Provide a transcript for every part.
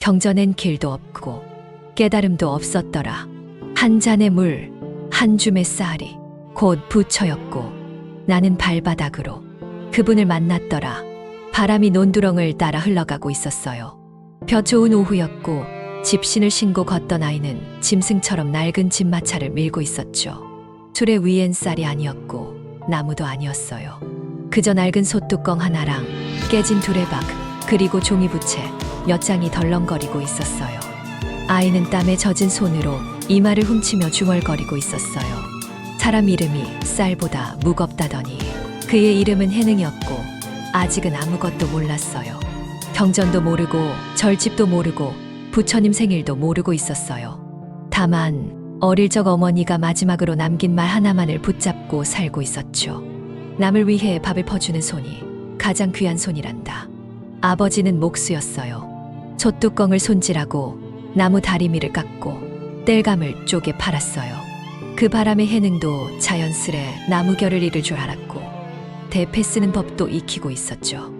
경전엔 길도 없고 깨달음도 없었더라. 한 잔의 물, 한 줌의 쌀이 곧 부처였고 나는 발바닥으로 그분을 만났더라. 바람이 논두렁을 따라 흘러가고 있었어요. 볕 좋은 오후였고 집신을 신고 걷던 아이는 짐승처럼 낡은 집마차를 밀고 있었죠. 수레 위엔 쌀이 아니었고 나무도 아니었어요. 그저 낡은 솥뚜껑 하나랑 깨진 두레박 그리고 종이부채 몇 장이 덜렁거리고 있었어요. 아이는 땀에 젖은 손으로 이마를 훔치며 중얼거리고 있었어요. 사람 이름이 쌀보다 무겁다더니 그의 이름은 해능이었고 아직은 아무것도 몰랐어요. 경전도 모르고 절집도 모르고 부처님 생일도 모르고 있었어요. 다만 어릴 적 어머니가 마지막으로 남긴 말 하나만을 붙잡고 살고 있었죠. 남을 위해 밥을 퍼주는 손이 가장 귀한 손이란다. 아버지는 목수였어요. 솥뚜껑을 손질하고 나무 다리미를 깎고 땔감을 쪼개 팔았어요. 그 바람에 해능도 자연스레 나무결을 잃을 줄 알았고 대패 쓰는 법도 익히고 있었죠.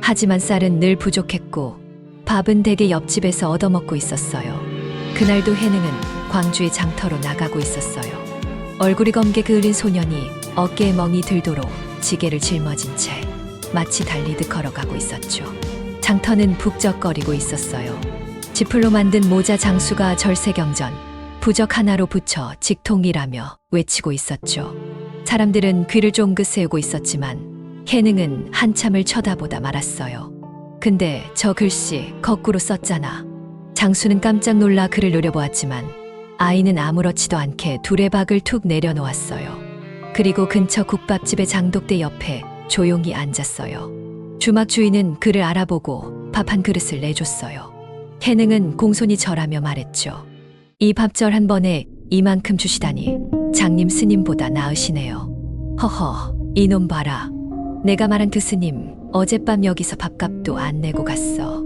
하지만 쌀은 늘 부족했고 밥은 대개 옆집에서 얻어먹고 있었어요. 그날도 해능은 광주의 장터로 나가고 있었어요. 얼굴이 검게 그을린 소년이 어깨에 멍이 들도록 지게를 짊어진 채 마치 달리듯 걸어가고 있었죠. 장터는 북적거리고 있었어요. 지풀로 만든 모자 장수가 절세경전, 부적 하나로 붙여 직통이라며 외치고 있었죠. 사람들은 귀를 쫑긋 세우고 있었지만 해능은 한참을 쳐다보다 말았어요. 근데 저 글씨 거꾸로 썼잖아. 장수는 깜짝 놀라 글을 노려보았지만 아이는 아무렇지도 않게 두레박을 툭 내려놓았어요. 그리고 근처 국밥집의 장독대 옆에 조용히 앉았어요. 주막 주인은 그를 알아보고 밥 한 그릇을 내줬어요. 해능은 공손히 절하며 말했죠. 이 밥절 한 번에 이만큼 주시다니 장님 스님보다 나으시네요. 허허, 이놈 봐라. 내가 말한 그 스님 어젯밤 여기서 밥값도 안 내고 갔어.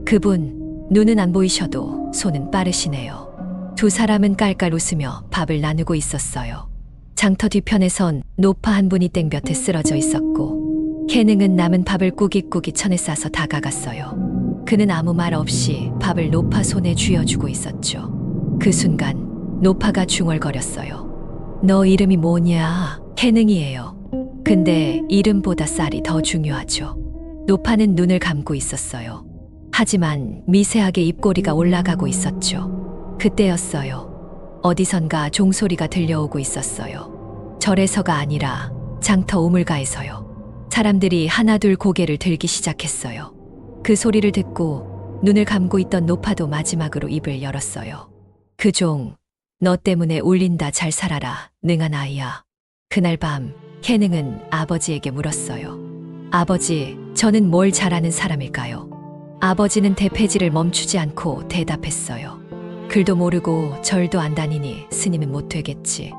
그분 눈은 안 보이셔도 손은 빠르시네요. 두 사람은 깔깔 웃으며 밥을 나누고 있었어요. 장터 뒤편에선 노파 한 분이 땡볕에 쓰러져 있었고 해능은 남은 밥을 꾸깃꾸깃 천에 싸서 다가갔어요. 그는 아무 말 없이 밥을 노파 손에 쥐어주고 있었죠. 그 순간 노파가 중얼거렸어요. 너 이름이 뭐냐? 해능이에요. 근데 이름보다 쌀이 더 중요하죠. 노파는 눈을 감고 있었어요. 하지만 미세하게 입꼬리가 올라가고 있었죠. 그때였어요. 어디선가 종소리가 들려오고 있었어요. 절에서가 아니라 장터 우물가에서요. 사람들이 하나둘 고개를 들기 시작했어요. 그 소리를 듣고 눈을 감고 있던 노파도 마지막으로 입을 열었어요. 그 종, 너 때문에 울린다 잘 살아라, 능한 아이야. 그날 밤 해능은 아버지에게 물었어요. 아버지, 저는 뭘 잘하는 사람일까요? 아버지는 대패질을 멈추지 않고 대답했어요. 글도 모르고 절도 안 다니니 스님은 못 되겠지.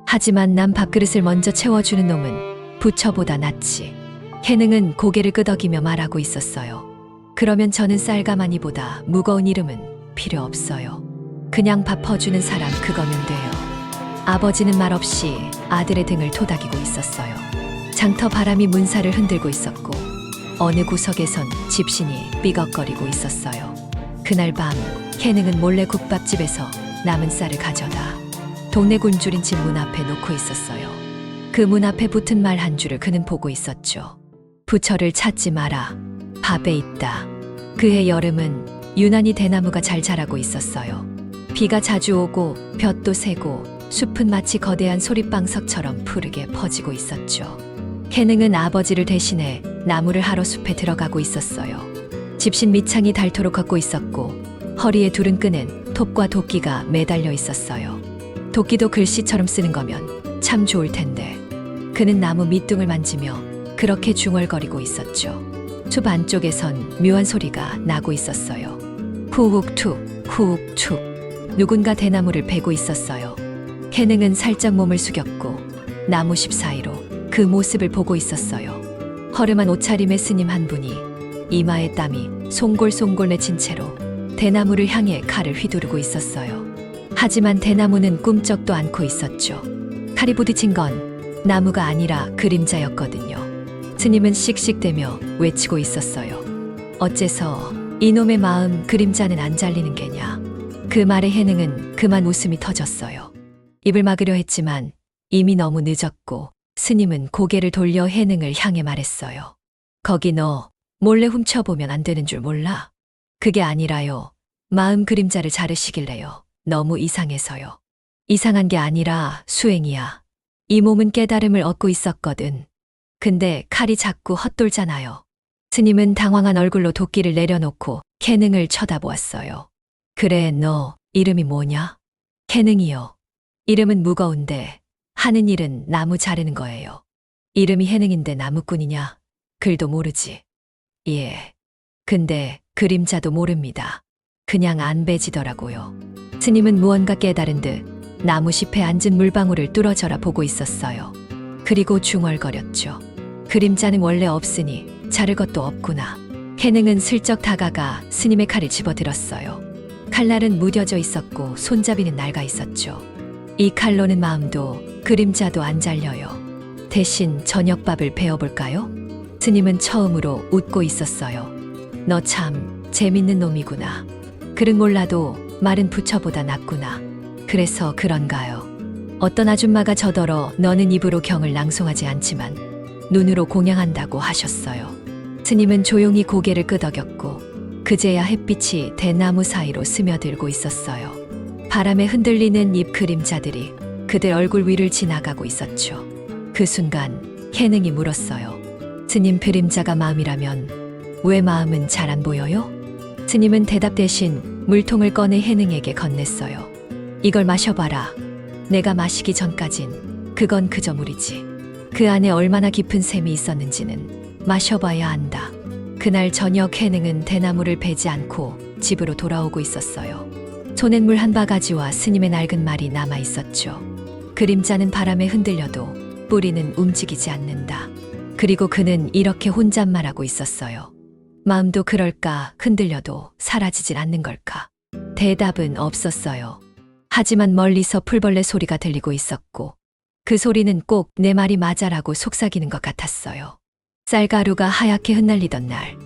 하지만 남 밥그릇을 먼저 채워주는 놈은 부처보다 낫지. 해능은 고개를 끄덕이며 말하고 있었어요. 그러면 저는 쌀가마니보다 무거운 이름은 필요 없어요. 그냥 밥 퍼주는 사람 그거면 돼요. 아버지는 말없이 아들의 등을 토닥이고 있었어요. 장터 바람이 문사를 흔들고 있었고 어느 구석에선 집신이 삐걱거리고 있었어요. 그날 밤 해능은 몰래 국밥집에서 남은 쌀을 가져다 동네 굶주린 집 문 앞에 놓고 있었어요. 그 문 앞에 붙은 말 한 줄을 그는 보고 있었죠. 부처를 찾지 마라. 밥에 있다. 그해 여름은 유난히 대나무가 잘 자라고 있었어요. 비가 자주 오고 볕도 세고 숲은 마치 거대한 소립방석처럼 푸르게 퍼지고 있었죠. 해능은 아버지를 대신해 나무를 하러 숲에 들어가고 있었어요. 집신 밑창이 닳도록 걷고 있었고 허리에 두른 끈엔 톱과 도끼가 매달려 있었어요. 도끼도 글씨처럼 쓰는 거면 참 좋을 텐데 그는 나무 밑둥을 만지며 그렇게 중얼거리고 있었죠. 숲 안쪽에선 묘한 소리가 나고 있었어요. 후욱툭 후욱툭 누군가 대나무를 베고 있었어요. 해능은 살짝 몸을 숙였고 나무십 사이로 그 모습을 보고 있었어요. 허름한 옷차림의 스님 한 분이 이마에 땀이 송골송골 맺힌 채로 대나무를 향해 칼을 휘두르고 있었어요. 하지만 대나무는 꿈쩍도 않고 있었죠. 칼이 부딪힌 건 나무가 아니라 그림자였거든요. 스님은 씩씩대며 외치고 있었어요. 어째서 이놈의 마음 그림자는 안 잘리는 게냐. 그 말에 해능은 그만 웃음이 터졌어요. 입을 막으려 했지만 이미 너무 늦었고 스님은 고개를 돌려 해능을 향해 말했어요. 거기 너 몰래 훔쳐보면 안 되는 줄 몰라? 그게 아니라요. 마음 그림자를 자르시길래요. 너무 이상해서요. 이상한 게 아니라 수행이야. 이 몸은 깨달음을 얻고 있었거든. 근데 칼이 자꾸 헛돌잖아요. 스님은 당황한 얼굴로 도끼를 내려놓고 해능을 쳐다보았어요. 그래, 너 이름이 뭐냐? 해능이요. 이름은 무거운데 하는 일은 나무 자르는 거예요. 이름이 해능인데 나무꾼이냐? 글도 모르지. 예. 근데 그림자도 모릅니다. 그냥 안 배지더라고요. 스님은 무언가 깨달은 듯 나무 잎에 앉은 물방울을 뚫어져라 보고 있었어요. 그리고 중얼거렸죠. 그림자는 원래 없으니 자를 것도 없구나. 해능은 슬쩍 다가가 스님의 칼을 집어들었어요. 칼날은 무뎌져 있었고 손잡이는 낡아 있었죠. 이 칼로는 마음도 그림자도 안 잘려요. 대신 저녁밥을 배워볼까요? 스님은 처음으로 웃고 있었어요. 너 참 재밌는 놈이구나. 글은 몰라도 말은 부처보다 낫구나. 그래서 그런가요? 어떤 아줌마가 저더러 너는 입으로 경을 낭송하지 않지만 눈으로 공양한다고 하셨어요. 스님은 조용히 고개를 끄덕였고 그제야 햇빛이 대나무 사이로 스며들고 있었어요. 바람에 흔들리는 잎 그림자들이 그들 얼굴 위를 지나가고 있었죠. 그 순간 해능이 물었어요. 스님, 그림자가 마음이라면 왜 마음은 잘 안 보여요? 스님은 대답 대신 물통을 꺼내 해능에게 건넸어요. 이걸 마셔봐라. 내가 마시기 전까진 그건 그저 물이지. 그 안에 얼마나 깊은 샘이 있었는지는 마셔봐야 안다. 그날 저녁 해능은 대나무를 베지 않고 집으로 돌아오고 있었어요. 손엔 물 한 바가지와 스님의 낡은 말이 남아 있었죠. 그림자는 바람에 흔들려도 뿌리는 움직이지 않는다. 그리고 그는 이렇게 혼잣말하고 있었어요. 마음도 그럴까? 흔들려도 사라지질 않는 걸까? 대답은 없었어요. 하지만 멀리서 풀벌레 소리가 들리고 있었고 그 소리는 꼭 내 말이 맞아라고 속삭이는 것 같았어요. 쌀가루가 하얗게 흩날리던 날,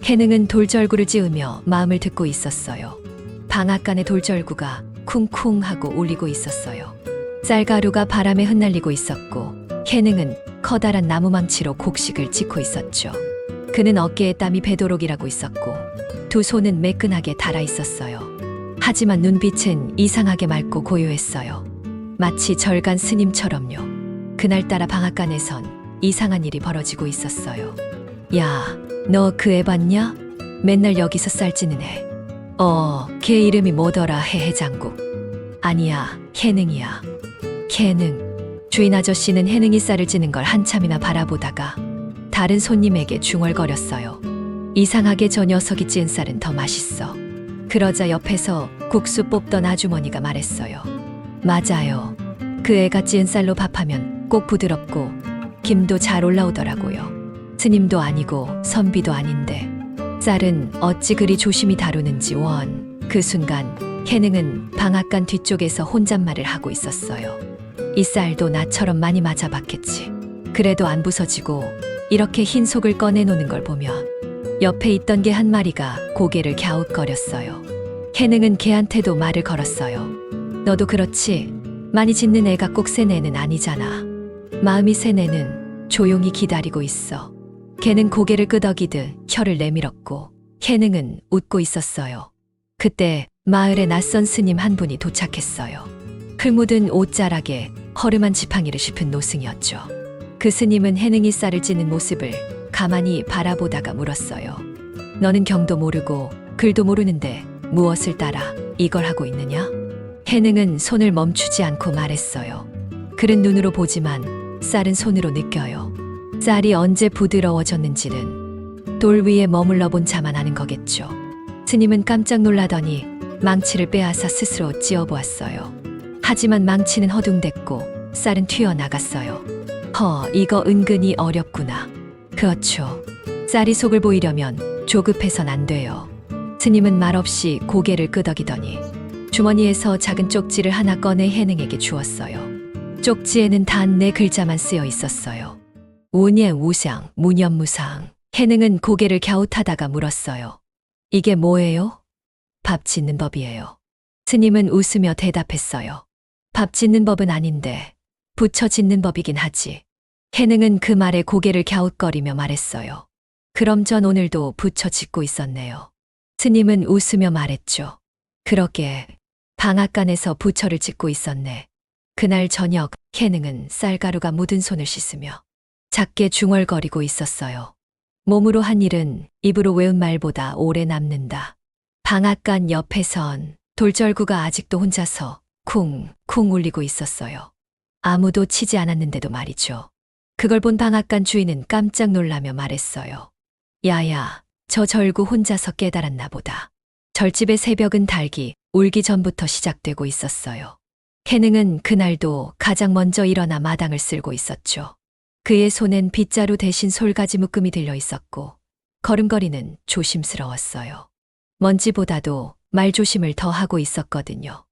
해능은 돌절구를 찌으며 마음을 듣고 있었어요. 방앗간의 돌절구가 쿵쿵 하고 울리고 있었어요. 쌀가루가 바람에 흩날리고 있었고 해능은 커다란 나무망치로 곡식을 찢고 있었죠. 그는 어깨에 땀이 배도록이라고 있었고 두 손은 매끈하게 달아 있었어요. 하지만 눈빛은 이상하게 맑고 고요했어요. 마치 절간 스님처럼요. 그날따라 방앗간에선 이상한 일이 벌어지고 있었어요. 야, 너 그 애 봤냐? 맨날 여기서 쌀 찌는 애. 걔 이름이 뭐더라? 해장국. 아니야, 해능이야. 해능. 주인 아저씨는 해능이 쌀을 찌는 걸 한참이나 바라보다가 다른 손님에게 중얼거렸어요. 이상하게 저 녀석이 찌은 쌀은 더 맛있어. 그러자 옆에서 국수 뽑던 아주머니가 말했어요. 맞아요. 그 애가 찌은 쌀로 밥하면 꼭 부드럽고 김도 잘 올라오더라고요. 스님도 아니고 선비도 아닌데 쌀은 어찌 그리 조심히 다루는지 원. 그 순간 해능은 방앗간 뒤쪽에서 혼잣말을 하고 있었어요. 이 쌀도 나처럼 많이 맞아봤겠지. 그래도 안 부서지고 이렇게 흰 속을 꺼내노는 걸 보면 옆에 있던 개 한 마리가 고개를 갸웃거렸어요. 해능은 개한테도 말을 걸었어요. 너도 그렇지. 많이 짖는 애가 꼭 센 애는 아니잖아. 마음이 센 애는 조용히 기다리고 있어. 개는 고개를 끄덕이듯 혀를 내밀었고 해능은 웃고 있었어요. 그때 마을에 낯선 스님 한 분이 도착했어요. 풀 묻은 옷자락에 허름한 지팡이를 짚은 노승이었죠. 그 스님은 해능이 쌀을 찌는 모습을 가만히 바라보다가 물었어요. 너는 경도 모르고 글도 모르는데 무엇을 따라 이걸 하고 있느냐? 해능은 손을 멈추지 않고 말했어요. 글은 눈으로 보지만 쌀은 손으로 느껴요. 쌀이 언제 부드러워졌는지는 돌 위에 머물러 본 자만 아는 거겠죠. 스님은 깜짝 놀라더니 망치를 빼앗아 스스로 찧어보았어요. 하지만 망치는 허둥댔고 쌀은 튀어나갔어요. 이거 은근히 어렵구나. 그렇죠. 쌀이 속을 보이려면 조급해선 안 돼요. 스님은 말없이 고개를 끄덕이더니 주머니에서 작은 쪽지를 하나 꺼내 해능에게 주었어요. 쪽지에는 단 4글자만 쓰여 있었어요. 우니에 우상, 무념무상. 해능은 고개를 갸웃하다가 물었어요. 이게 뭐예요? 밥 짓는 법이에요. 스님은 웃으며 대답했어요. 밥 짓는 법은 아닌데 부처 짓는 법이긴 하지. 해능은 그 말에 고개를 갸웃거리며 말했어요. 그럼 전 오늘도 부처 짓고 있었네요. 스님은 웃으며 말했죠. 그러게 방앗간에서 부처를 짓고 있었네. 그날 저녁 해능은 쌀가루가 묻은 손을 씻으며 작게 중얼거리고 있었어요. 몸으로 한 일은 입으로 외운 말보다 오래 남는다. 방앗간 옆에선 돌절구가 아직도 혼자서 쿵쿵 울리고 있었어요. 아무도 치지 않았는데도 말이죠. 그걸 본 방앗간 주인은 깜짝 놀라며 말했어요. 야야, 저 절구 혼자서 깨달았나 보다. 절집의 새벽은 달기, 울기 전부터 시작되고 있었어요. 해능은 그날도 가장 먼저 일어나 마당을 쓸고 있었죠. 그의 손엔 빗자루 대신 솔가지 묶음이 들려 있었고 걸음걸이는 조심스러웠어요. 먼지보다도 말조심을 더 하고 있었거든요.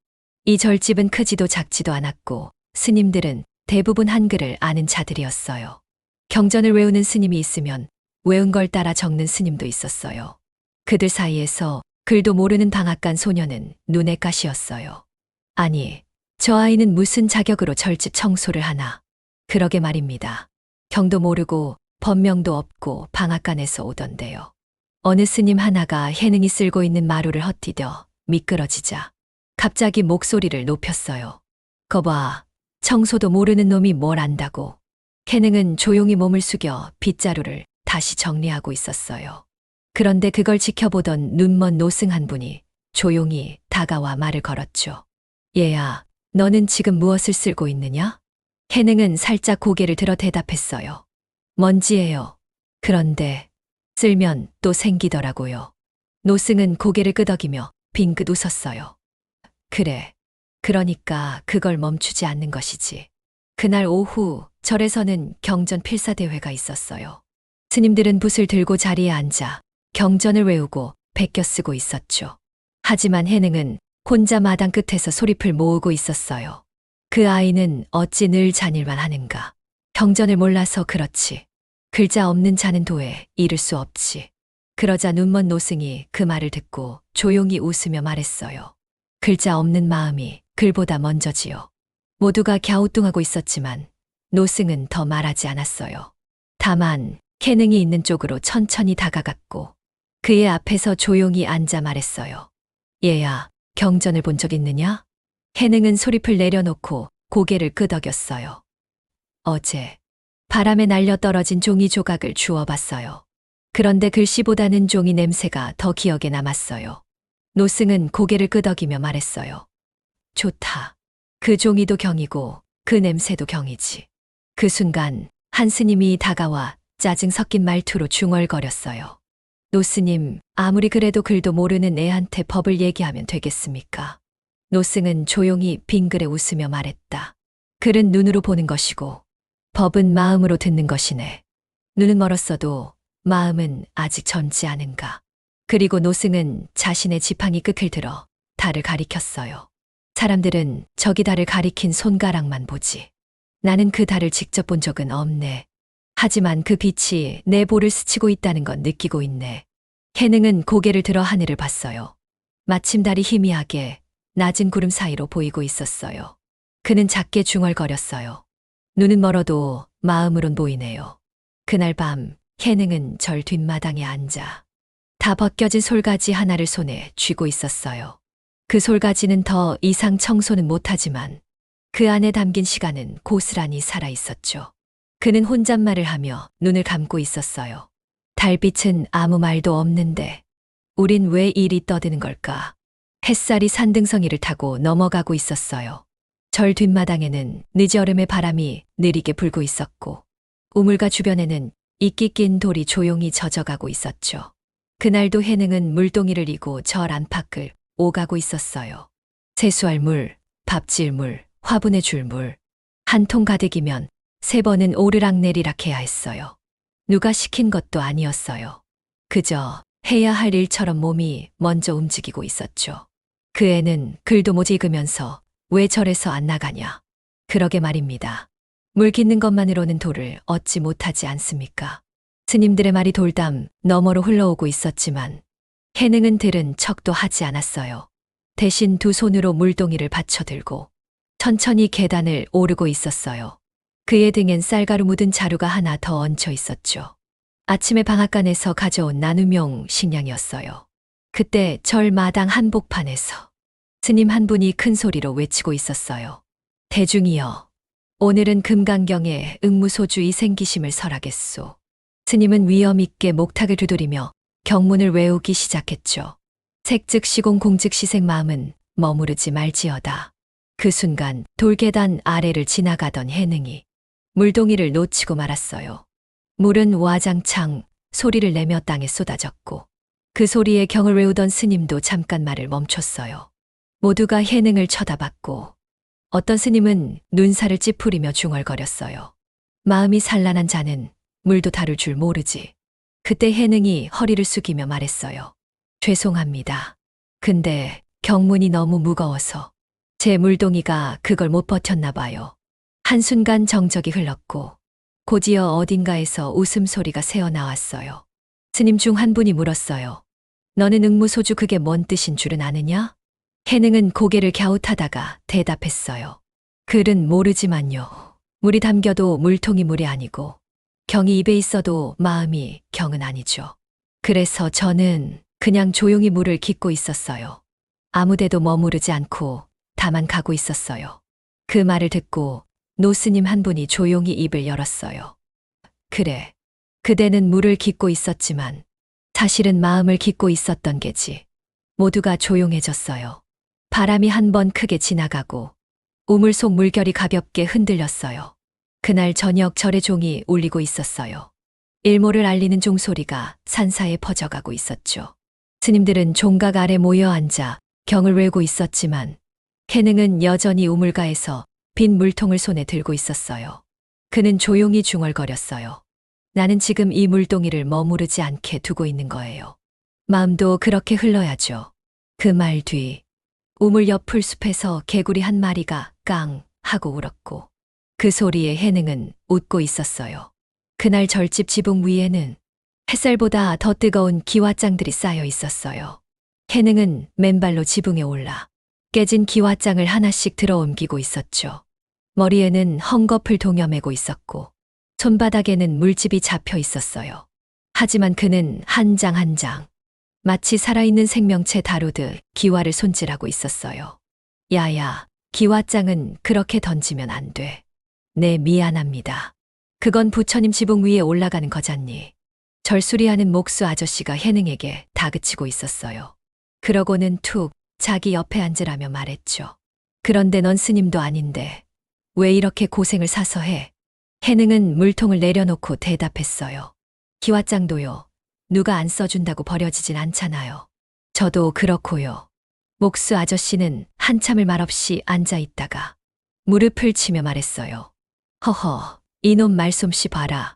이 절집은 크지도 작지도 않았고 스님들은 대부분 한글을 아는 자들이었어요. 경전을 외우는 스님이 있으면 외운 걸 따라 적는 스님도 있었어요. 그들 사이에서 글도 모르는 방앗간 소녀는 눈의 가시였어요. 아니, 저 아이는 무슨 자격으로 절집 청소를 하나. 그러게 말입니다. 경도 모르고 법명도 없고 방앗간에서 오던데요. 어느 스님 하나가 해능이 쓸고 있는 마루를 헛디뎌 미끄러지자 갑자기 목소리를 높였어요. 거봐, 청소도 모르는 놈이 뭘 안다고. 해능은 조용히 몸을 숙여 빗자루를 다시 정리하고 있었어요. 그런데 그걸 지켜보던 눈먼 노승 한 분이 조용히 다가와 말을 걸었죠. 얘야, 너는 지금 무엇을 쓸고 있느냐? 해능은 살짝 고개를 들어 대답했어요. 먼지예요. 그런데 쓸면 또 생기더라고요. 노승은 고개를 끄덕이며 빙긋 웃었어요. 그래. 그러니까 그걸 멈추지 않는 것이지. 그날 오후 절에서는 경전 필사대회가 있었어요. 스님들은 붓을 들고 자리에 앉아 경전을 외우고 베껴 쓰고 있었죠. 하지만 해능은 혼자 마당 끝에서 소리풀 모으고 있었어요. 그 아이는 어찌 늘 잔일만 하는가. 경전을 몰라서 그렇지. 글자 없는 자는 도에 이를 수 없지. 그러자 눈먼 노승이 그 말을 듣고 조용히 웃으며 말했어요. 글자 없는 마음이 글보다 먼저지요. 모두가 갸우뚱하고 있었지만 노승은 더 말하지 않았어요. 다만 해능이 있는 쪽으로 천천히 다가갔고 그의 앞에서 조용히 앉아 말했어요. 얘야, 경전을 본 적 있느냐? 해능은 소리풀 내려놓고 고개를 끄덕였어요. 어제 바람에 날려 떨어진 종이 조각을 주워봤어요. 그런데 글씨보다는 종이 냄새가 더 기억에 남았어요. 노승은 고개를 끄덕이며 말했어요. 좋다. 그 종이도 경이고 그 냄새도 경이지. 그 순간 한 스님이 다가와 짜증 섞인 말투로 중얼거렸어요. 노스님, 아무리 그래도 글도 모르는 애한테 법을 얘기하면 되겠습니까? 노승은 조용히 빙그레 웃으며 말했다. 글은 눈으로 보는 것이고 법은 마음으로 듣는 것이네. 눈은 멀었어도 마음은 아직 젊지 않은가. 그리고 노승은 자신의 지팡이 끝을 들어 달을 가리켰어요. 사람들은 저기 달을 가리킨 손가락만 보지. 나는 그 달을 직접 본 적은 없네. 하지만 그 빛이 내 볼을 스치고 있다는 건 느끼고 있네. 해능은 고개를 들어 하늘을 봤어요. 마침 달이 희미하게 낮은 구름 사이로 보이고 있었어요. 그는 작게 중얼거렸어요. 눈은 멀어도 마음으론 보이네요. 그날 밤 해능은 절 뒷마당에 앉아 다 벗겨진 솔가지 하나를 손에 쥐고 있었어요. 그 솔가지는 더 이상 청소는 못하지만 그 안에 담긴 시간은 고스란히 살아 있었죠. 그는 혼잣말을 하며 눈을 감고 있었어요. 달빛은 아무 말도 없는데 우린 왜 이리 떠드는 걸까? 햇살이 산등성이를 타고 넘어가고 있었어요. 절 뒷마당에는 늦여름의 바람이 느리게 불고 있었고 우물가 주변에는 이끼 낀 돌이 조용히 젖어가고 있었죠. 그날도 해능은 물동이를 이고 절 안팎을 오가고 있었어요. 세수할 물, 밥 지을 물, 화분에 줄 물. 한 통 가득이면 3번은 오르락내리락 해야 했어요. 누가 시킨 것도 아니었어요. 그저 해야 할 일처럼 몸이 먼저 움직이고 있었죠. 그 애는 글도 못 읽으면서 왜 절에서 안 나가냐. 그러게 말입니다. 물 깃는 것만으로는 도를 얻지 못하지 않습니까? 스님들의 말이 돌담 너머로 흘러오고 있었지만 해능은 들은 척도 하지 않았어요. 대신 두 손으로 물동이를 받쳐들고 천천히 계단을 오르고 있었어요. 그의 등엔 쌀가루 묻은 자루가 하나 더 얹혀 있었죠. 아침에 방앗간에서 가져온 나눔용 식량이었어요. 그때 절 마당 한복판에서 스님 한 분이 큰 소리로 외치고 있었어요. 대중이여, 오늘은 금강경에 응무소주 이생기심을 설하겠소. 스님은 위엄 있게 목탁을 두드리며 경문을 외우기 시작했죠. 색즉시공 공즉시생 마음은 머무르지 말지어다. 그 순간 돌계단 아래를 지나가던 해능이 물동이를 놓치고 말았어요. 물은 와장창 소리를 내며 땅에 쏟아졌고 그 소리에 경을 외우던 스님도 잠깐 말을 멈췄어요. 모두가 해능을 쳐다봤고 어떤 스님은 눈살을 찌푸리며 중얼거렸어요. 마음이 산란한 자는 물도 다룰 줄 모르지. 그때 해능이 허리를 숙이며 말했어요. 죄송합니다. 근데 경문이 너무 무거워서 제 물동이가 그걸 못 버텼나 봐요. 한순간 정적이 흘렀고 곧이어 어딘가에서 웃음소리가 새어나왔어요. 스님 중 한 분이 물었어요. 너는 응무소주 그게 뭔 뜻인 줄은 아느냐? 해능은 고개를 갸웃하다가 대답했어요. 글은 모르지만요. 물이 담겨도 물통이 물이 아니고 경이 입에 있어도 마음이 경은 아니죠. 그래서 저는 그냥 조용히 물을 깃고 있었어요. 아무데도 머무르지 않고 다만 가고 있었어요. 그 말을 듣고 노스님 한 분이 조용히 입을 열었어요. 그래, 그대는 물을 깃고 있었지만 사실은 마음을 깃고 있었던 게지. 모두가 조용해졌어요. 바람이 한 번 크게 지나가고 우물 속 물결이 가볍게 흔들렸어요. 그날 저녁 절의 종이 울리고 있었어요. 일모를 알리는 종소리가 산사에 퍼져가고 있었죠. 스님들은 종각 아래 모여 앉아 경을 외우고 있었지만 해능은 여전히 우물가에서 빈 물통을 손에 들고 있었어요. 그는 조용히 중얼거렸어요. 나는 지금 이 물동이를 머무르지 않게 두고 있는 거예요. 마음도 그렇게 흘러야죠. 그 말 뒤 우물 옆 풀숲에서 개구리 한 마리가 깡 하고 울었고 그 소리에 해능은 웃고 있었어요. 그날 절집 지붕 위에는 햇살보다 더 뜨거운 기와장들이 쌓여 있었어요. 해능은 맨발로 지붕에 올라 깨진 기와장을 하나씩 들어옮기고 있었죠. 머리에는 헝겊을 동여매고 있었고 손바닥에는 물집이 잡혀 있었어요. 하지만 그는 한 장 한 장 마치 살아있는 생명체 다루듯 기와를 손질하고 있었어요. 야야, 기와장은 그렇게 던지면 안 돼. 네, 미안합니다. 그건 부처님 지붕 위에 올라가는 거잖니. 절수리하는 목수 아저씨가 해능에게 다그치고 있었어요. 그러고는 툭 자기 옆에 앉으라며 말했죠. 그런데 넌 스님도 아닌데 왜 이렇게 고생을 사서 해? 해능은 물통을 내려놓고 대답했어요. 기와장도요. 누가 안 써준다고 버려지진 않잖아요. 저도 그렇고요. 목수 아저씨는 한참을 말없이 앉아 있다가 무릎을 치며 말했어요. 허허, 이놈 말솜씨 봐라.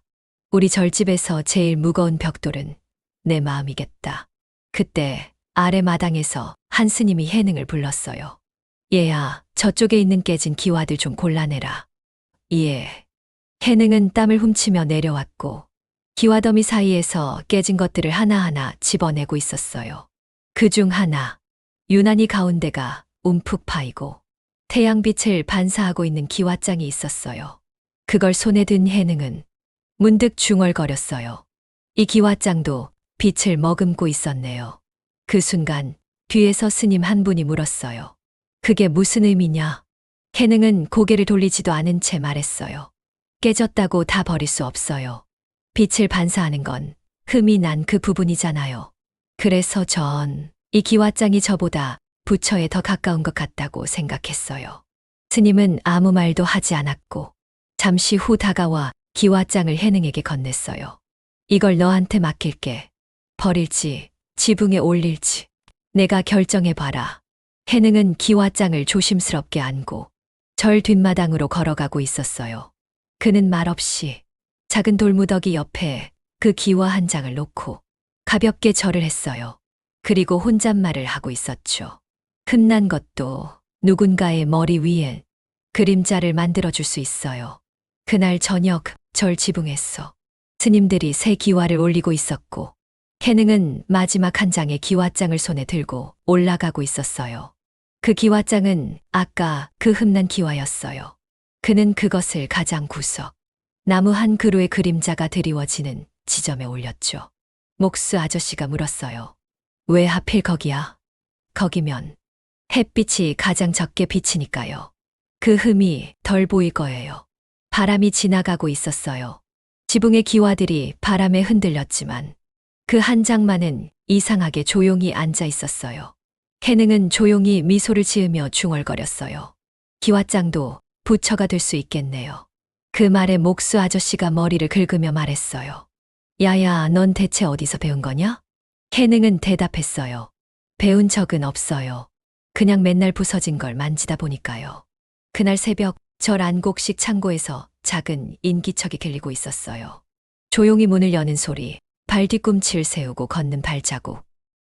우리 절집에서 제일 무거운 벽돌은 내 마음이겠다. 그때 아래 마당에서 한 스님이 해능을 불렀어요. 얘야, 저쪽에 있는 깨진 기와들 좀 골라내라. 예. 해능은 땀을 훔치며 내려왔고 기와더미 사이에서 깨진 것들을 하나하나 집어내고 있었어요. 그중 하나, 유난히 가운데가 움푹 파이고 태양빛을 반사하고 있는 기와장이 있었어요. 그걸 손에 든 해능은 문득 중얼거렸어요. 이 기와장도 빛을 머금고 있었네요. 그 순간 뒤에서 스님 한 분이 물었어요. 그게 무슨 의미냐? 해능은 고개를 돌리지도 않은 채 말했어요. 깨졌다고 다 버릴 수 없어요. 빛을 반사하는 건 흠이 난 그 부분이잖아요. 그래서 전 이 기와장이 저보다 부처에 더 가까운 것 같다고 생각했어요. 스님은 아무 말도 하지 않았고 잠시 후 다가와 기와장을 해능에게 건넸어요. 이걸 너한테 맡길게. 버릴지 지붕에 올릴지 내가 결정해봐라. 해능은 기와장을 조심스럽게 안고 절 뒷마당으로 걸어가고 있었어요. 그는 말없이 작은 돌무더기 옆에 그 기와 한 장을 놓고 가볍게 절을 했어요. 그리고 혼잣말을 하고 있었죠. 흠난 것도 누군가의 머리 위엔 그림자를 만들어줄 수 있어요. 그날 저녁 절 지붕에서 스님들이 새 기와를 올리고 있었고 캐능은 마지막 한 장의 기와장을 손에 들고 올라가고 있었어요. 그 기와장은 아까 그 흠난 기와였어요. 그는 그것을 가장 구석, 나무 한 그루의 그림자가 드리워지는 지점에 올렸죠. 목수 아저씨가 물었어요. 왜 하필 거기야? 거기면 햇빛이 가장 적게 비치니까요. 그 흠이 덜 보일 거예요. 바람이 지나가고 있었어요. 지붕의 기와들이 바람에 흔들렸지만 그 한 장만은 이상하게 조용히 앉아 있었어요. 캐능은 조용히 미소를 지으며 중얼거렸어요. 기와장도 부처가 될 수 있겠네요. 그 말에 목수 아저씨가 머리를 긁으며 말했어요. 야야, 넌 대체 어디서 배운 거냐? 캐능은 대답했어요. 배운 적은 없어요. 그냥 맨날 부서진 걸 만지다 보니까요. 그날 새벽 절 안곡식 창고에서 작은 인기척이 들리고 있었어요. 조용히 문을 여는 소리, 발 뒤꿈치를 세우고 걷는 발자국,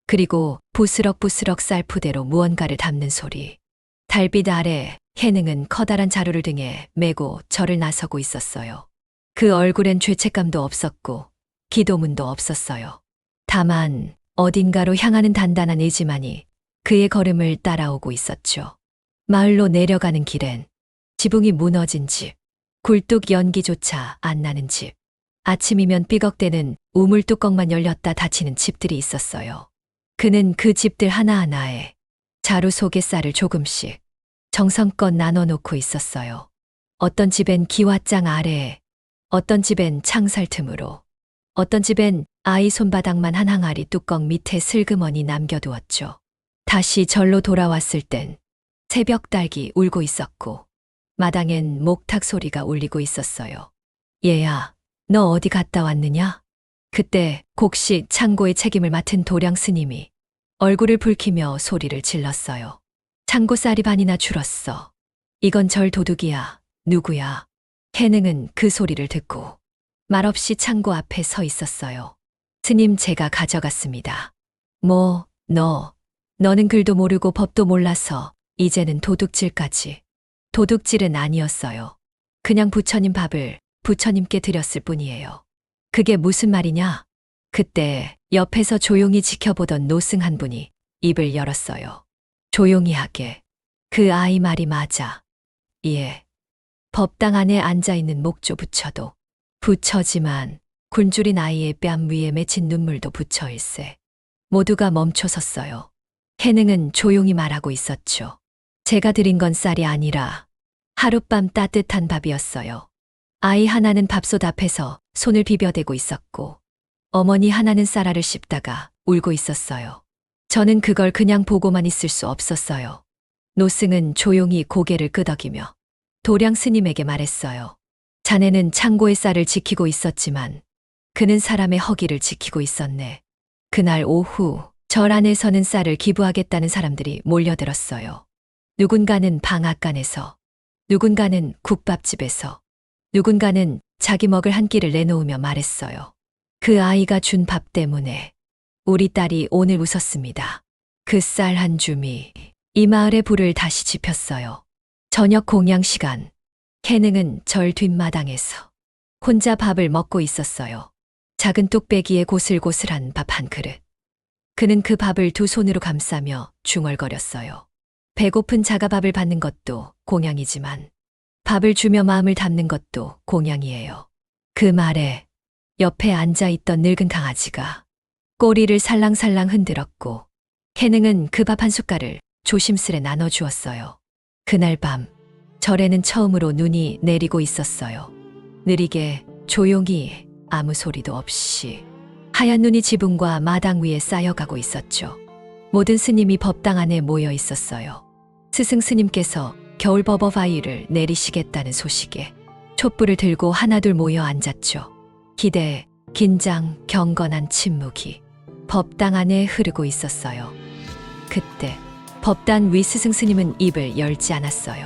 그리고 부스럭부스럭 쌀푸대로 무언가를 담는 소리. 달빛 아래 캐능은 커다란 자루를 등에 메고 절을 나서고 있었어요. 그 얼굴엔 죄책감도 없었고 기도문도 없었어요. 다만 어딘가로 향하는 단단한 의지만이 그의 걸음을 따라오고 있었죠. 마을로 내려가는 길엔 지붕이 무너진 집, 굴뚝 연기조차 안 나는 집, 아침이면 삐걱대는 우물 뚜껑만 열렸다 닫히는 집들이 있었어요. 그는 그 집들 하나하나에 자루 속의 쌀을 조금씩 정성껏 나눠놓고 있었어요. 어떤 집엔 기와장 아래에, 어떤 집엔 창살 틈으로, 어떤 집엔 아이 손바닥만 한 항아리 뚜껑 밑에 슬그머니 남겨두었죠. 다시 절로 돌아왔을 땐 새벽 닭이 울고 있었고 마당엔 목탁 소리가 울리고 있었어요. 얘야, 너 어디 갔다 왔느냐? 그때 곡식 창고의 책임을 맡은 도량 스님이 얼굴을 붉히며 소리를 질렀어요. 창고 쌀이 반이나 줄었어. 이건 절 도둑이야. 누구야? 캐능은 그 소리를 듣고 말없이 창고 앞에 서 있었어요. 스님, 제가 가져갔습니다. 너는 글도 모르고 법도 몰라서 이제는 도둑질까지. 도둑질은 아니었어요. 그냥 부처님 밥을 부처님께 드렸을 뿐이에요. 그게 무슨 말이냐? 그때 옆에서 조용히 지켜보던 노승 한 분이 입을 열었어요. 조용히 하게. 그 아이 말이 맞아. 예. 법당 안에 앉아있는 목조 부처도 부처지만 굶주린 아이의 뺨 위에 맺힌 눈물도 부처일세. 모두가 멈춰섰어요. 캐능은 조용히 말하고 있었죠. 제가 드린 건 쌀이 아니라 하룻밤 따뜻한 밥이었어요. 아이 하나는 밥솥 앞에서 손을 비벼대고 있었고 어머니 하나는 쌀알을 씹다가 울고 있었어요. 저는 그걸 그냥 보고만 있을 수 없었어요. 노승은 조용히 고개를 끄덕이며 도량 스님에게 말했어요. 자네는 창고의 쌀을 지키고 있었지만 그는 사람의 허기를 지키고 있었네. 그날 오후 절 안에서는 쌀을 기부하겠다는 사람들이 몰려들었어요. 누군가는 방앗간에서, 누군가는 국밥집에서, 누군가는 자기 먹을 한 끼를 내놓으며 말했어요. 그 아이가 준 밥 때문에 우리 딸이 오늘 웃었습니다. 그 쌀 한 줌이 이 마을의 불을 다시 지폈어요. 저녁 공양 시간, 캐능은 절 뒷마당에서 혼자 밥을 먹고 있었어요. 작은 뚝배기에 고슬고슬한 밥 한 그릇. 그는 그 밥을 두 손으로 감싸며 중얼거렸어요. 배고픈 자가 밥을 받는 것도 공양이지만 밥을 주며 마음을 담는 것도 공양이에요. 그 말에 옆에 앉아있던 늙은 강아지가 꼬리를 살랑살랑 흔들었고 캐능은 그 밥 한 숟갈을 조심스레 나눠주었어요. 그날 밤 절에는 처음으로 눈이 내리고 있었어요. 느리게 조용히 아무 소리도 없이 하얀 눈이 지붕과 마당 위에 쌓여가고 있었죠. 모든 스님이 법당 안에 모여 있었어요. 스승 스님께서 겨울 버버바위를 내리시겠다는 소식에 촛불을 들고 하나둘 모여 앉았죠. 기대, 긴장, 경건한 침묵이 법당 안에 흐르고 있었어요. 그때 법단 위 스승 스님은 입을 열지 않았어요.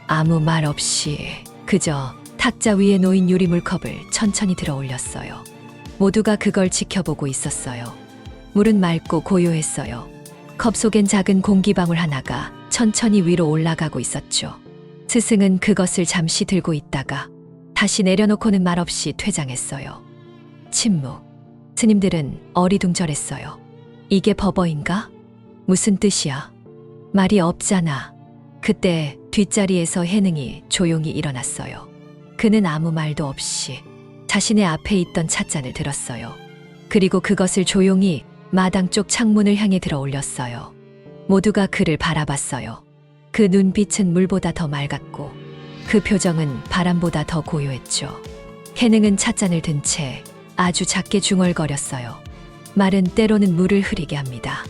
아무 말 없이 그저 탁자 위에 놓인 유리 물컵을 천천히 들어 올렸어요. 모두가 그걸 지켜보고 있었어요. 물은 맑고 고요했어요. 컵 속엔 작은 공기방울 하나가 천천히 위로 올라가고 있었죠. 스승은 그것을 잠시 들고 있다가 다시 내려놓고는 말없이 퇴장했어요. 침묵. 스님들은 어리둥절했어요. 이게 버버인가? 무슨 뜻이야? 말이 없잖아. 그때 뒷자리에서 해능이 조용히 일어났어요. 그는 아무 말도 없이 자신의 앞에 있던 찻잔을 들었어요. 그리고 그것을 조용히 마당 쪽 창문을 향해 들어 올렸어요. 모두가 그를 바라봤어요. 그 눈빛은 물보다 더 맑았고 그 표정은 바람보다 더 고요했죠. 해능은 찻잔을 든 채 아주 작게 중얼거렸어요. 말은 때로는 물을 흐리게 합니다.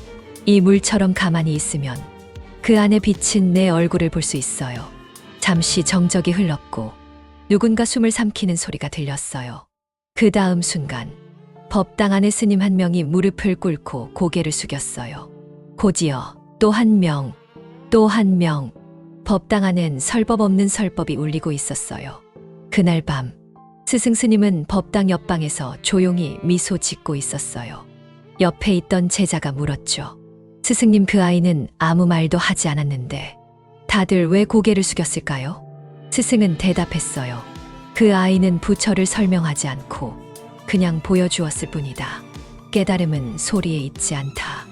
이 물처럼 가만히 있으면 그 안에 비친 내 얼굴을 볼 수 있어요. 잠시 정적이 흘렀고 누군가 숨을 삼키는 소리가 들렸어요. 그 다음 순간 법당 안에 스님 한 명이 무릎을 꿇고 고개를 숙였어요. 곧이어 또 한 명, 또 한 명. 법당 안엔 설법 없는 설법이 울리고 있었어요. 그날 밤 스승 스님은 법당 옆방에서 조용히 미소 짓고 있었어요. 옆에 있던 제자가 물었죠. 스승님, 그 아이는 아무 말도 하지 않았는데 다들 왜 고개를 숙였을까요? 스승은 대답했어요. 그 아이는 부처를 설명하지 않고 그냥 보여주었을 뿐이다. 깨달음은 소리에 있지 않다.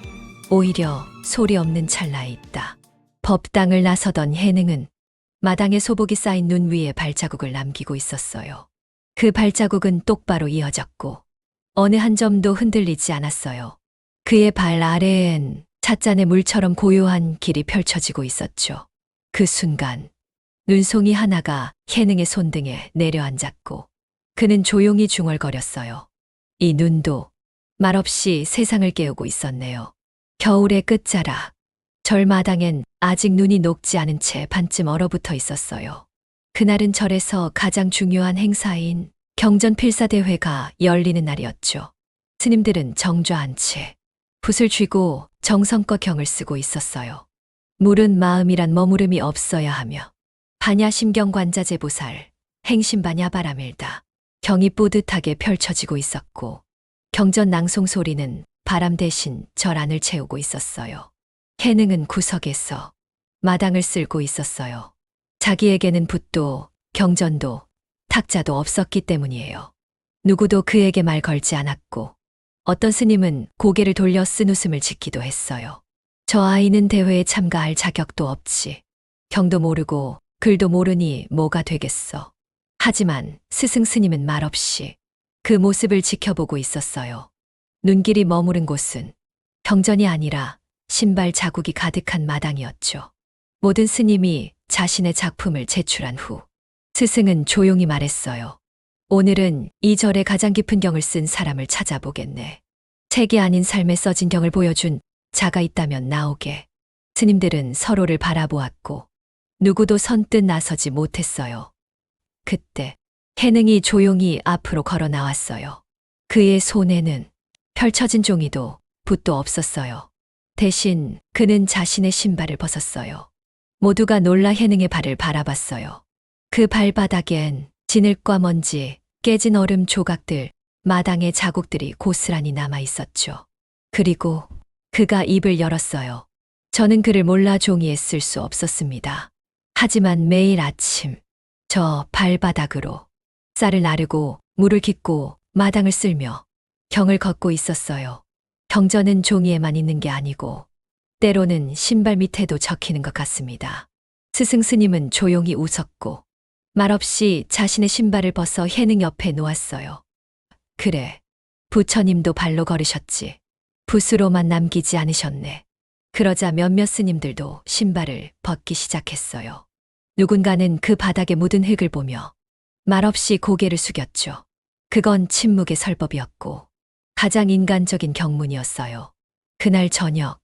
오히려 소리 없는 찰나에 있다. 법당을 나서던 해능은 마당에 소복이 쌓인 눈 위에 발자국을 남기고 있었어요. 그 발자국은 똑바로 이어졌고 어느 한 점도 흔들리지 않았어요. 그의 발 아래엔 찻잔의 물처럼 고요한 길이 펼쳐지고 있었죠. 그 순간 눈송이 하나가 해능의 손등에 내려앉았고 그는 조용히 중얼거렸어요. 이 눈도 말없이 세상을 깨우고 있었네요. 겨울의 끝자락, 절마당엔 아직 눈이 녹지 않은 채 반쯤 얼어붙어 있었어요. 그날은 절에서 가장 중요한 행사인 경전필사대회가 열리는 날이었죠. 스님들은 정좌한 채 붓을 쥐고 정성껏 경을 쓰고 있었어요. 물은 마음이란 머무름이 없어야 하며 반야심경관자재보살, 행심반야바라밀다. 경이 뿌듯하게 펼쳐지고 있었고 경전 낭송 소리는 바람 대신 절 안을 채우고 있었어요. 해능은 구석에서 마당을 쓸고 있었어요. 자기에게는 붓도 경전도 탁자도 없었기 때문이에요. 누구도 그에게 말 걸지 않았고 어떤 스님은 고개를 돌려 쓴 웃음을 짓기도 했어요. 저 아이는 대회에 참가할 자격도 없지. 경도 모르고 글도 모르니 뭐가 되겠어. 하지만 스승 스님은 말없이 그 모습을 지켜보고 있었어요. 눈길이 머무른 곳은 경전이 아니라 신발 자국이 가득한 마당이었죠. 모든 스님이 자신의 작품을 제출한 후 스승은 조용히 말했어요. 오늘은 이 절에 가장 깊은 경을 쓴 사람을 찾아보겠네. 책이 아닌 삶에 써진 경을 보여준 자가 있다면 나오게. 스님들은 서로를 바라보았고 누구도 선뜻 나서지 못했어요. 그때 해능이 조용히 앞으로 걸어 나왔어요. 그의 손에는 펼쳐진 종이도 붓도 없었어요. 대신 그는 자신의 신발을 벗었어요. 모두가 놀라 해능의 발을 바라봤어요. 그 발바닥엔 진흙과 먼지, 깨진 얼음 조각들, 마당의 자국들이 고스란히 남아 있었죠. 그리고 그가 입을 열었어요. 저는 그를 몰라 종이에 쓸 수 없었습니다. 하지만 매일 아침 저 발바닥으로 쌀을 나르고 물을 깃고 마당을 쓸며 경을 걷고 있었어요. 경전은 종이에만 있는 게 아니고 때로는 신발 밑에도 적히는 것 같습니다. 스승 스님은 조용히 웃었고 말없이 자신의 신발을 벗어 해능 옆에 놓았어요. 그래, 부처님도 발로 걸으셨지. 붓으로만 남기지 않으셨네. 그러자 몇몇 스님들도 신발을 벗기 시작했어요. 누군가는 그 바닥에 묻은 흙을 보며 말없이 고개를 숙였죠. 그건 침묵의 설법이었고 가장 인간적인 경문이었어요. 그날 저녁,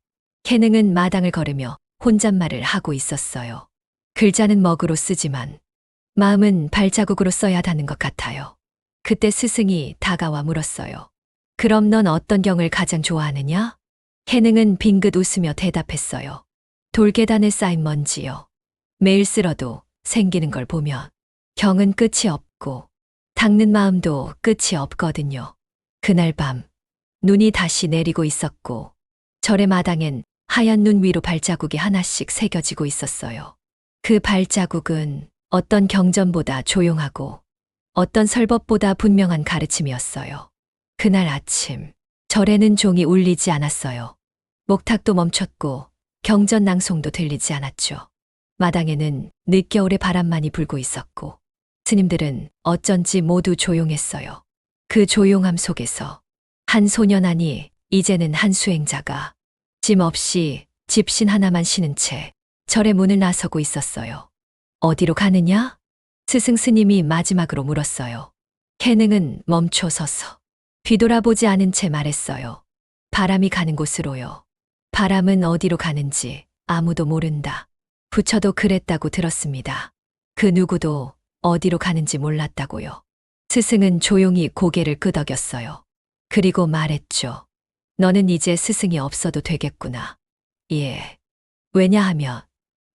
해능은 마당을 걸으며 혼잣말을 하고 있었어요. 글자는 먹으로 쓰지만 마음은 발자국으로 써야 하는 것 같아요. 그때 스승이 다가와 물었어요. 그럼 넌 어떤 경을 가장 좋아하느냐? 해능은 빙긋 웃으며 대답했어요. 돌계단에 쌓인 먼지요. 매일 쓸어도 생기는 걸 보면 경은 끝이 없고 닦는 마음도 끝이 없거든요. 그날 밤 눈이 다시 내리고 있었고 절의 마당엔 하얀 눈 위로 발자국이 하나씩 새겨지고 있었어요. 그 발자국은 어떤 경전보다 조용하고 어떤 설법보다 분명한 가르침이었어요. 그날 아침, 절에는 종이 울리지 않았어요. 목탁도 멈췄고 경전 낭송도 들리지 않았죠. 마당에는 늦겨울의 바람만이 불고 있었고 스님들은 어쩐지 모두 조용했어요. 그 조용함 속에서 한 소년아니 이제는 한 수행자가 짐 없이 집신 하나만 신은 채 절의 문을 나서고 있었어요. 어디로 가느냐? 스승 스님이 마지막으로 물었어요. 해능은 멈춰 서서 뒤돌아보지 않은 채 말했어요. 바람이 가는 곳으로요. 바람은 어디로 가는지 아무도 모른다. 부처도 그랬다고 들었습니다. 그 누구도 어디로 가는지 몰랐다고요. 스승은 조용히 고개를 끄덕였어요. 그리고 말했죠. 너는 이제 스승이 없어도 되겠구나. 예. 왜냐하면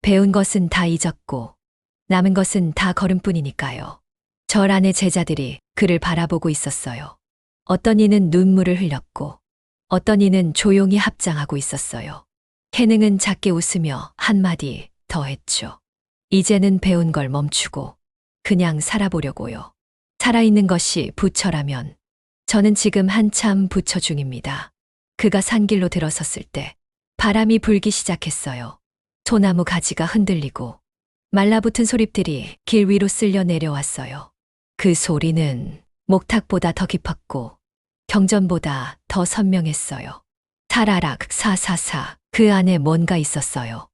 배운 것은 다 잊었고 남은 것은 다 걸음뿐이니까요. 절 안의 제자들이 그를 바라보고 있었어요. 어떤 이는 눈물을 흘렸고 어떤 이는 조용히 합장하고 있었어요. 해능은 작게 웃으며 한마디 더 했죠. 이제는 배운 걸 멈추고 그냥 살아보려고요. 살아있는 것이 부처라면 저는 지금 한참 부처 중입니다. 그가 산길로 들어섰을 때 바람이 불기 시작했어요. 소나무 가지가 흔들리고 말라붙은 소립들이 길 위로 쓸려 내려왔어요. 그 소리는 목탁보다 더 깊었고 경전보다 더 선명했어요. 타라락 사사사 그 안에 뭔가 있었어요.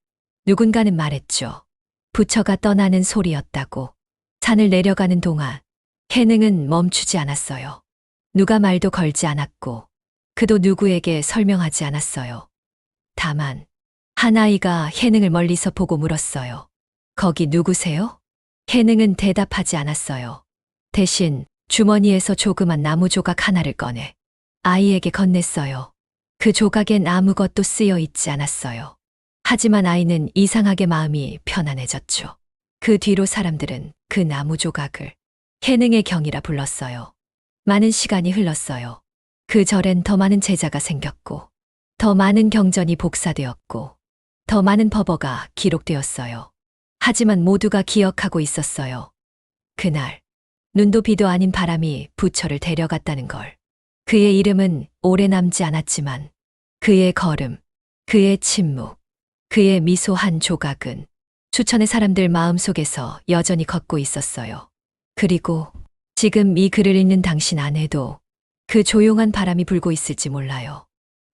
누군가는 말했죠. 부처가 떠나는 소리였다고. 산을 내려가는 동안 해능은 멈추지 않았어요. 누가 말도 걸지 않았고 그도 누구에게 설명하지 않았어요. 다만 한 아이가 해능을 멀리서 보고 물었어요. 거기 누구세요? 해능은 대답하지 않았어요. 대신 주머니에서 조그만 나무 조각 하나를 꺼내 아이에게 건넸어요. 그 조각엔 아무것도 쓰여 있지 않았어요. 하지만 아이는 이상하게 마음이 편안해졌죠. 그 뒤로 사람들은 그 나무 조각을 해능의 경이라 불렀어요. 많은 시간이 흘렀어요. 그 절엔 더 많은 제자가 생겼고 더 많은 경전이 복사되었고 더 많은 법어가 기록되었어요. 하지만 모두가 기억하고 있었어요. 그날 눈도 비도 아닌 바람이 부처를 데려갔다는 걸. 그의 이름은 오래 남지 않았지만 그의 걸음, 그의 침묵, 그의 미소 한 조각은 수천의 사람들 마음속에서 여전히 걷고 있었어요. 그리고 지금 이 글을 읽는 당신 안에도 그 조용한 바람이 불고 있을지 몰라요.